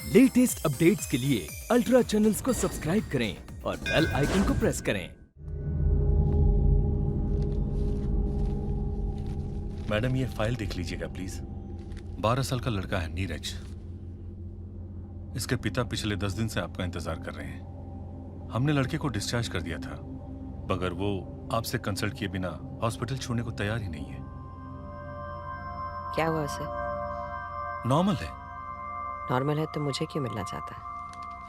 Latest updates के लिए ultra channels को सब्सक्राइब करें और बेल आइकन को प्रेस करें। मैडम, ये फाइल देख लीजिएगा प्लीज। 12 साल का लड़का है नीरज। इसके पिता पिछले 10 दिन से आपका इंतजार कर रहे हैं। हमने लड़के को डिस्चार्ज कर दिया था, मगर वो आपसे कंसल्ट किए बिना हॉस्पिटल छोड़ने को तैयार ही नहीं है। क्या हुआ उसे? नॉर्मल है। नॉर्मल है तो मुझे क्यों मिलना चाहता है?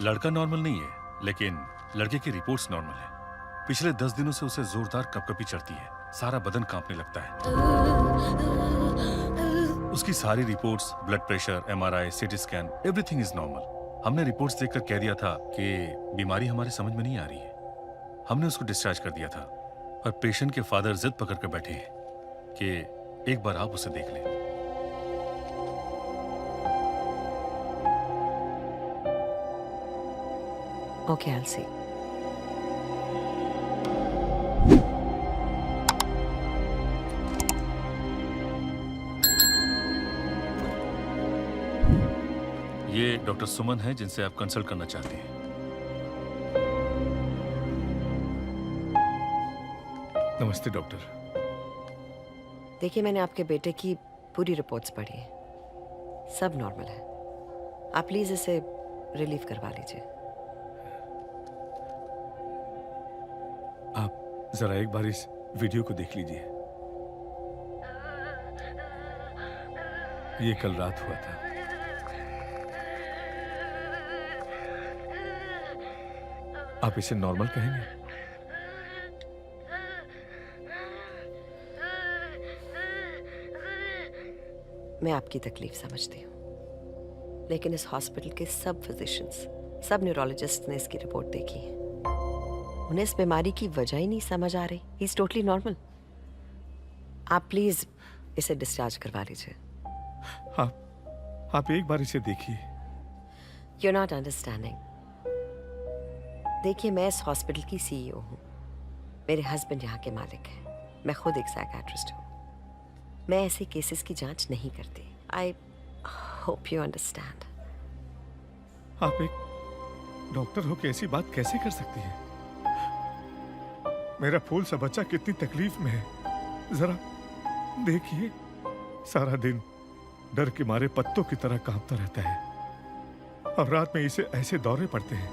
लड़का नॉर्मल नहीं है, लेकिन लड़के की रिपोर्ट्स नॉर्मल है। पिछले 10 दिनों से उसे जोरदार कपकपी चढ़ती है, सारा बदन कांपने लगता है। उसकी सारी reports, blood pressure, MRI, CT scan, everything is normal. हमने रिपोर्ट्स देखकर कह दिया था कि बीमारी हमारे समझ में नहीं आ रही है। हमने उसको डिस्चार्ज कर दिया था और पेशेंट के फादर जिद पकड़ कर बैठे हैं कि एक बार आप उसे देख लें। Okay, I'll see. ये डॉक्टर सुमन है जिनसे आप कंसल्ट करना चाहते हैं। नमस्ते डॉक्टर। देखिए, मैंने आपके बेटे की पूरी रिपोर्ट्स पढ़ी है, सब नॉर्मल है। आप प्लीज इसे रिलीव करवा लीजिए। आप जरा एक बार इस वीडियो को देख लीजिए। ये कल रात हुआ था। आप इसे नॉर्मल कहेंगे? मैं आपकी तकलीफ समझती हूँ, लेकिन इस हॉस्पिटल के सब फिजिशियंस, सब न्यूरोलॉजिस्ट ने इसकी रिपोर्ट देखी है। उन्हें इस बीमारी की वजह ही नहीं समझ आ रही। He is totally normal. आप प्लीज इसे डिस्चार्ज करवा लीजिए। आप एक बार इसे देखिए। You are not understanding. देखिए, मैं इस हॉस्पिटल की सीईओ हूँ। मेरे हस्बैंड यहाँ के मालिक हैं। मैं खुद एक साइकियाट्रिस्ट हूँ। मैं ऐसे केसेस की जांच नहीं करती। I hope you understand. आप एक डॉक्टर हो के ऐसी बात कैसे कर सकती हैं? मेरा फूल सा बच्चा कितनी तकलीफ में है, जरा देखिए। सारा दिन डर के मारे पत्तों की तरह कांपता रहता है और रात में इसे ऐसे दौरे पड़ते हैं।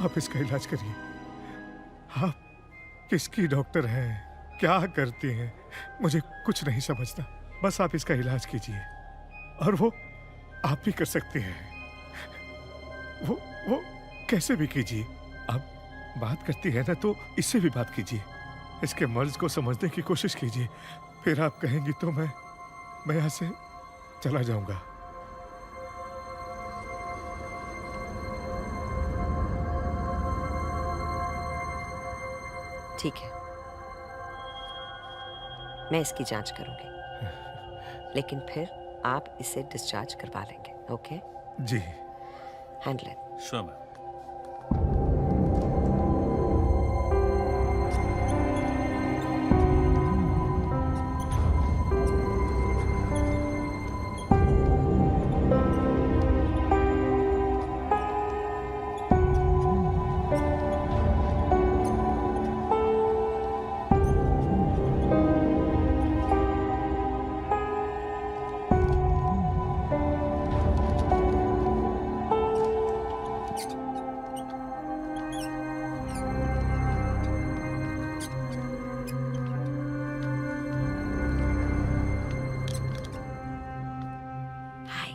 आप इसका इलाज करिए। आप किसकी डॉक्टर हैं, क्या करती हैं, मुझे कुछ नहीं समझता। बस आप इसका इलाज कीजिए, और वो आप भी कर सकते हैं। वो कैसे भी कीजिए। आप बात करती है ना, तो इससे भी बात कीजिए। इसके मर्ज को समझने की कोशिश कीजिए। फिर आप कहेंगी तो मैं यहाँ से चला जाऊंगा। ठीक है, मैं इसकी जांच करूंगी, लेकिन फिर आप इसे डिस्चार्ज करवा लेंगे। ओके जी। Handle it. Sure ma'am. Hi.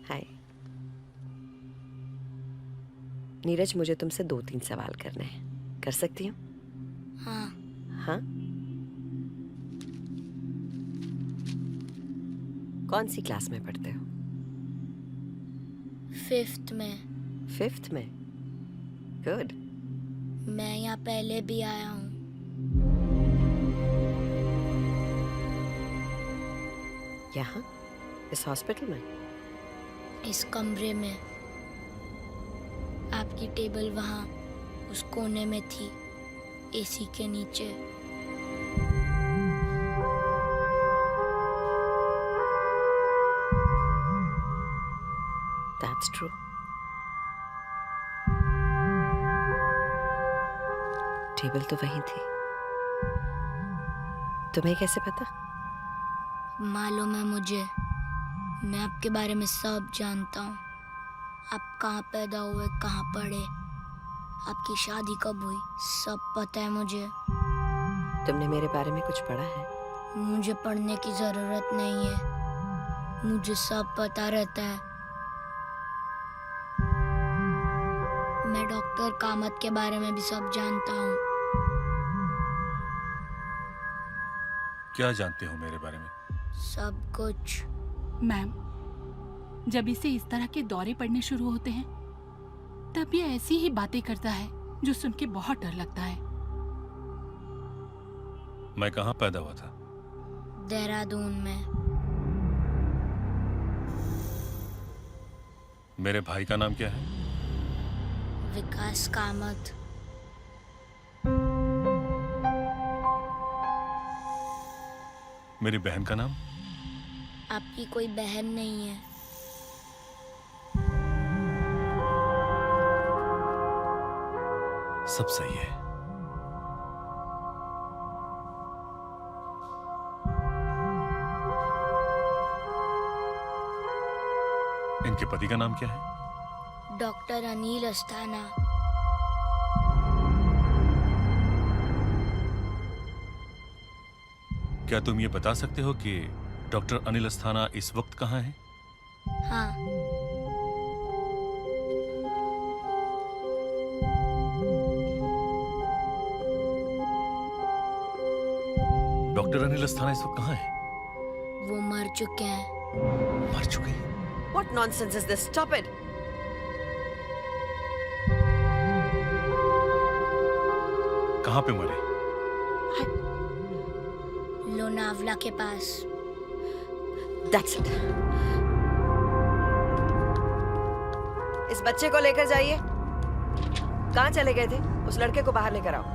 Hi Neeraj, मुझे तुमसे 2-3 सवाल करने हैं। कर सकती हूँ? हाँ। हाँ? कौन सी क्लास में पढ़ते हो? 5th में। 5th में? गुड। मैं यहाँ पहले भी आया हूँ। यहाँ इस हॉस्पिटल में? इस कमरे में। आपकी टेबल वहाँ उस कोने में थी, एसी के नीचे। That's true. टेबल तो वहीं थी। तुम्हें कैसे पता? मालूम है मुझे, मैं आपके बारे में सब जानता हूँ। आप कहाँ पैदा हुए, कहाँ पढ़े, आपकी शादी कब हुई, सब पता है मुझे। तुमने मेरे बारे में कुछ पढ़ा है? मुझे पढ़ने की जरूरत नहीं है, मुझे सब पता रहता है। मैं डॉक्टर कामत के बारे में भी सब जानता हूँ। क्या जानते हो मेरे बारे में? सब कुछ। मैम, जब इसे इस तरह के दौरे पड़ने शुरू होते हैं तब ये ऐसी ही बातें करता है जो सुन के बहुत डर लगता है। मैं कहाँ पैदा हुआ था? देहरादून में। मेरे भाई का नाम क्या है? विकास कामत। मेरी बहन का नाम? आपकी कोई बहन नहीं है। सब सही है। इनके पति का नाम क्या है? डॉक्टर अनिल अस्थाना। क्या तुम ये बता सकते हो कि डॉक्टर अनिल अस्थाना इस वक्त कहाँ है? हाँ, डॉक्टर अनिल अस्थाना इस वक्त कहाँ है? वो मर चुके हैं। मर चुके हैं? What nonsense is this? Stop it! कहाँ पे मरे? लोनावला के पास। That's it. इस बच्चे को लेकर जाइए। कहाँ चले गए थे? उस लड़के को बाहर लेकर आओ।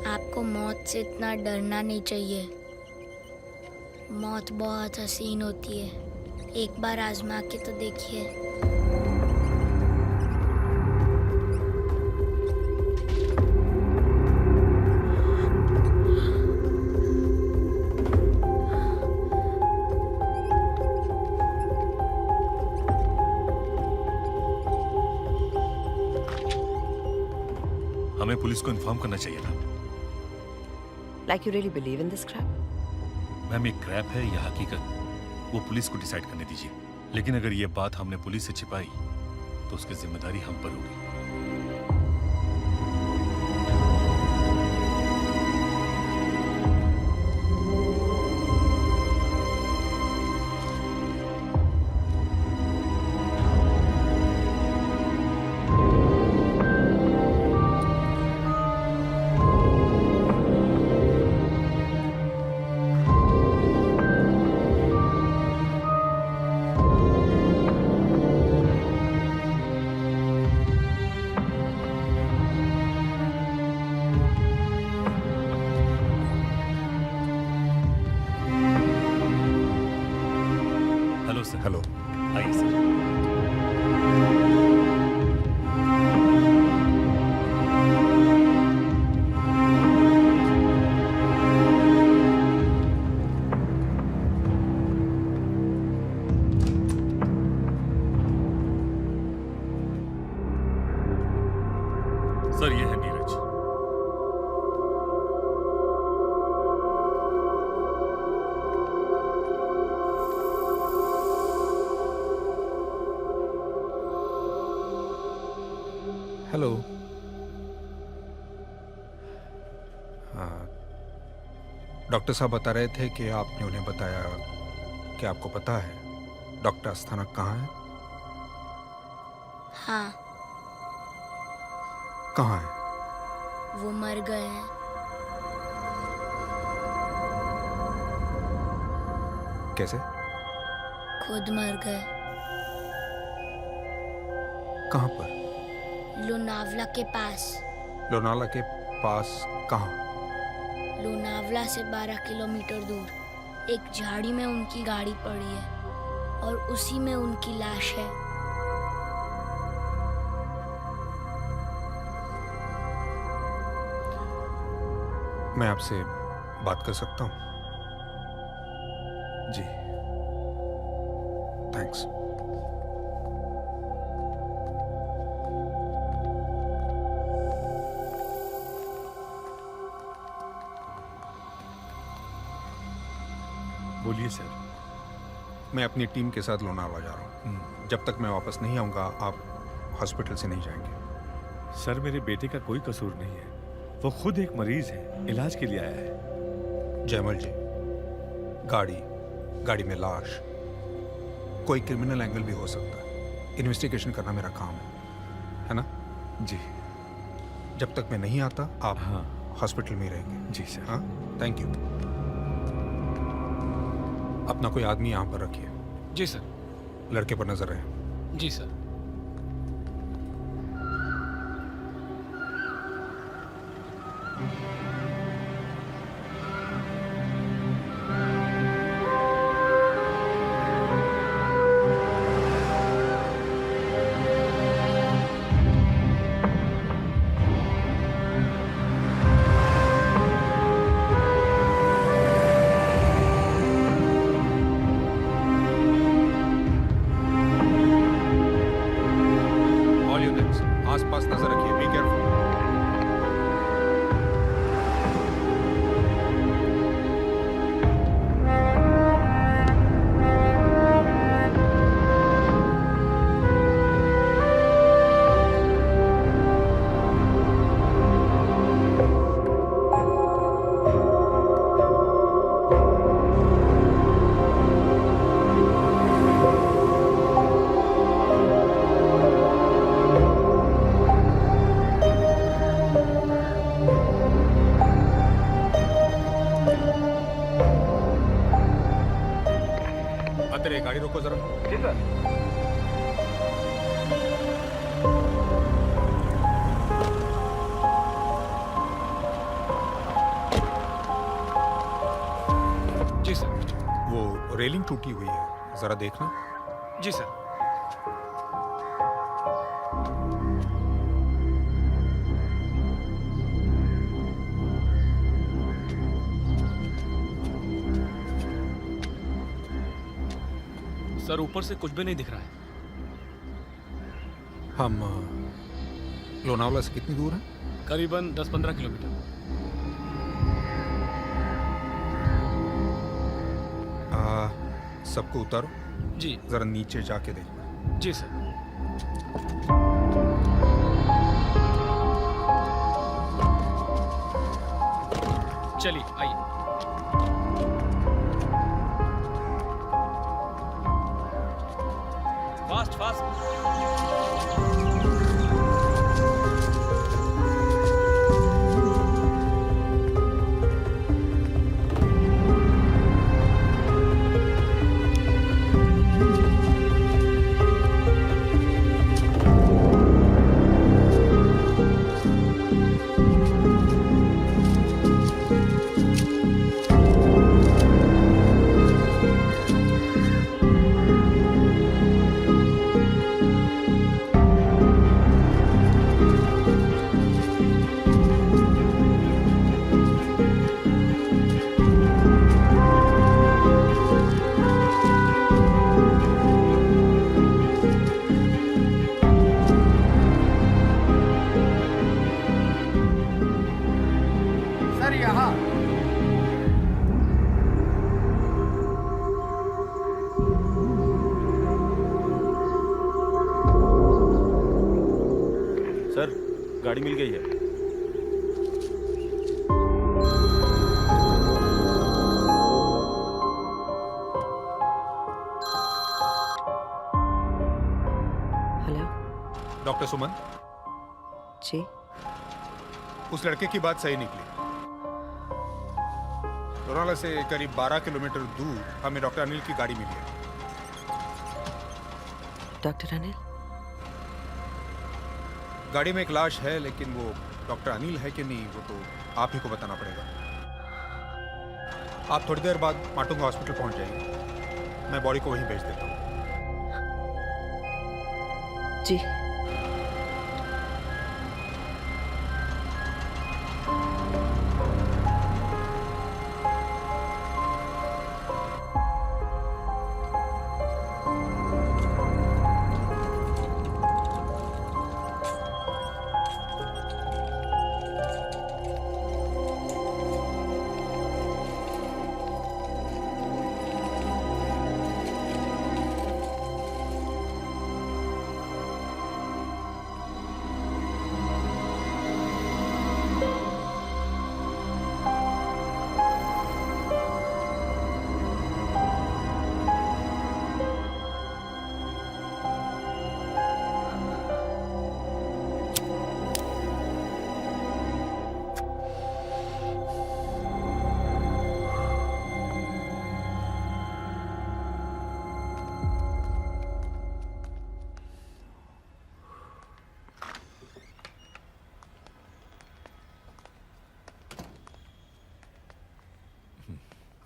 आपको मौत से इतना डरना नहीं चाहिए। मौत बहुत हसीन होती है, एक बार आजमा के तो देखिए। हमें पुलिस को इन्फॉर्म करना चाहिए था। Like you really believe in this crap? Ma'am, ये क्रैप है या हकीकत, वो पुलिस को डिसाइड करने दीजिए। लेकिन अगर ये बात हमने पुलिस से छिपाई तो उसकी जिम्मेदारी हम पर होगी। हेलो। आइए सर। सर, ये है नीरज। हेलो। हाँ, डॉक्टर साहब बता रहे थे कि आपने उन्हें बताया कि आपको पता है डॉक्टर अस्थाना कहाँ है? हाँ, कहाँ है? वो मर गए हैं। कैसे? खुद मर गए। कहाँ पर? लोनावला के पास। लोनावला के पास कहाँ? लोनावला से 12 किलोमीटर दूर एक झाड़ी में उनकी गाड़ी पड़ी है और उसी में उनकी लाश है। मैं आपसे बात कर सकता हूँ? जी। थैंक्स। बोलिए सर। मैं अपनी टीम के साथ लोनावला जा रहा हूँ। जब तक मैं वापस नहीं आऊँगा आप हॉस्पिटल से नहीं जाएंगे। सर मेरे बेटे का कोई कसूर नहीं है, वो खुद एक मरीज है, इलाज के लिए आया है। जयमल जी, गाड़ी में लाश, कोई क्रिमिनल एंगल भी हो सकता है। इन्वेस्टिगेशन करना मेरा काम है ना? जी। जब तक मैं नहीं आता आप हाँ। हॉस्पिटल में ही रहेंगे। जी सर। हाँ, थैंक यू। अपना कोई आदमी यहाँ पर रखिए। जी सर। लड़के पर नजर रहे। जी सर। ऑल यूनिट्स आसपास नजर रखिए। Be careful. अंदर गाड़ी रोको जरा। जी सर। जी सर। वो रेलिंग टूटी हुई है, जरा देखना। जी सर। सर ऊपर से कुछ भी नहीं दिख रहा है। हम लोनावला से कितनी दूर हैं? करीबन 10-15 किलोमीटर। सबको उतारो। जी। जरा नीचे जाके देखना। जी सर। चलिए आइए। Fast fast. सर गाड़ी मिल गई है। हेलो। डॉक्टर सुमन, जी। उस लड़के की बात सही निकली। लोनावला से करीब 12 किलोमीटर दूर हमें डॉक्टर अनिल की गाड़ी मिली है। डॉक्टर अनिल? गाड़ी में एक लाश है, लेकिन वो डॉक्टर अनिल है कि नहीं वो तो आप ही को बताना पड़ेगा। आप थोड़ी देर बाद माटुंगा हॉस्पिटल पहुंच जाइए, मैं बॉडी को वहीं भेज देता हूँ। जी।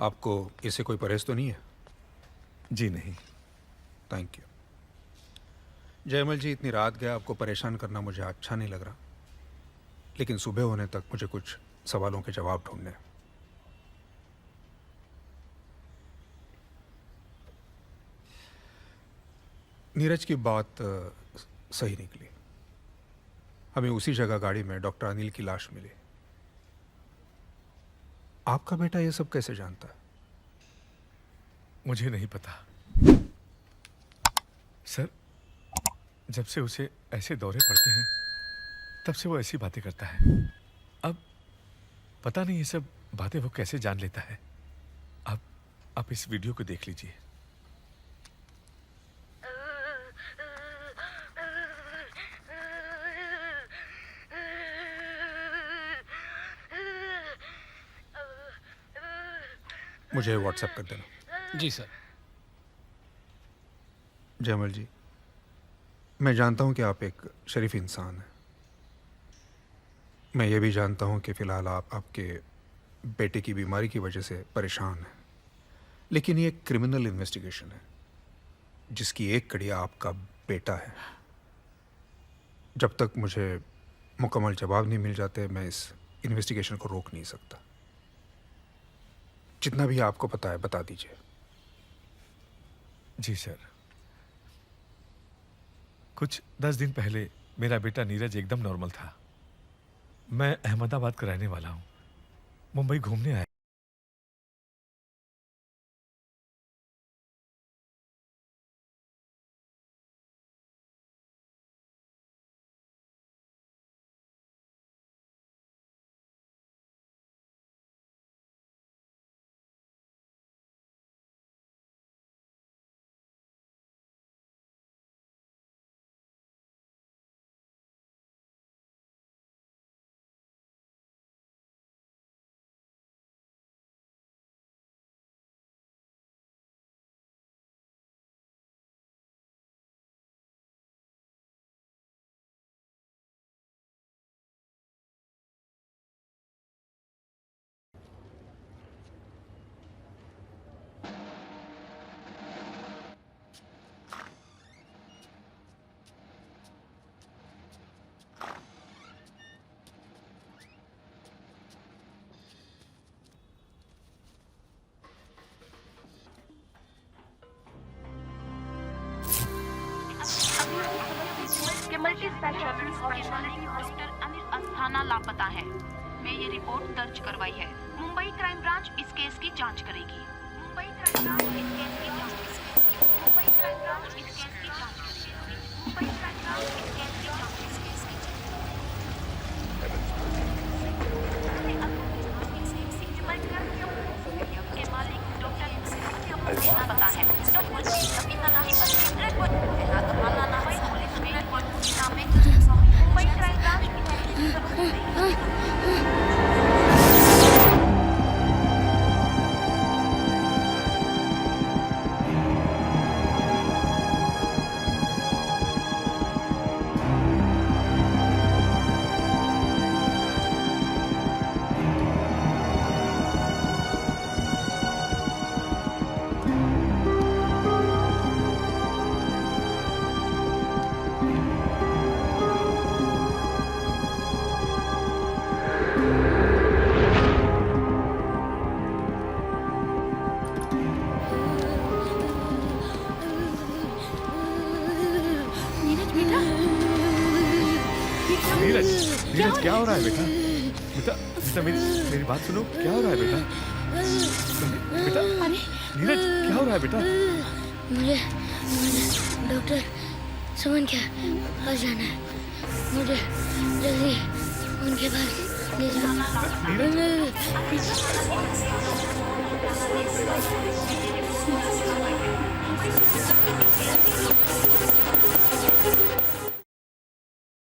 आपको इससे कोई परहेज तो नहीं है? जी नहीं। Thank you. जयमल जी, इतनी रात गया आपको परेशान करना मुझे अच्छा नहीं लग रहा, लेकिन सुबह होने तक मुझे कुछ सवालों के जवाब ढूंढने हैं। नीरज की बात सही निकली। हमें उसी जगह गाड़ी में डॉक्टर अनिल की लाश मिली। आपका बेटा ये सब कैसे जानता है? मुझे नहीं पता सर। जब से उसे ऐसे दौरे पड़ते हैं तब से वो ऐसी बातें करता है। अब पता नहीं ये सब बातें वो कैसे जान लेता है। अब आप इस वीडियो को देख लीजिए। मुझे व्हाट्सएप कर देना। जी सर। जयमल जी, मैं जानता हूं कि आप एक शरीफ इंसान हैं। मैं ये भी जानता हूं कि फ़िलहाल आप आपके बेटे की बीमारी की वजह से परेशान हैं, लेकिन ये एक क्रिमिनल इन्वेस्टिगेशन है जिसकी एक कड़ी आपका बेटा है। जब तक मुझे मुकम्मल जवाब नहीं मिल जाते मैं इस इन्वेस्टिगेशन को रोक नहीं सकता। जितना भी आपको पता है बता दीजिए। जी सर। कुछ 10 दिन पहले मेरा बेटा नीरज एकदम नॉर्मल था। मैं अहमदाबाद का रहने वाला हूं, मुंबई घूमने आया। के multi speciality hospital Anil Asthana लापता है। मैं ये रिपोर्ट दर्ज करवाई है। मुंबई क्राइम ब्रांच इस केस की जांच करेगी। मुंबई क्राइम ब्रांच इस केस की जांच करेगी। मुंबई क्राइम ब्रांच इस केस की जांच करेगी। मुंबई क्राइम ब्रांच इस केस की जांच के मालिक डॉक्टर पता है। मुंबई क्राइम ब्रांच नीरज नीरज क्या हो रहा है बेटा? बेटा बेटा मेरी बात सुनो, क्या हो रहा है बेटा? बेटा नीरज क्या हो रहा है बेटा? मुझे डॉक्टर सुमन के पास जाना है। मुझे जल्दी उनके पास ले जाओ।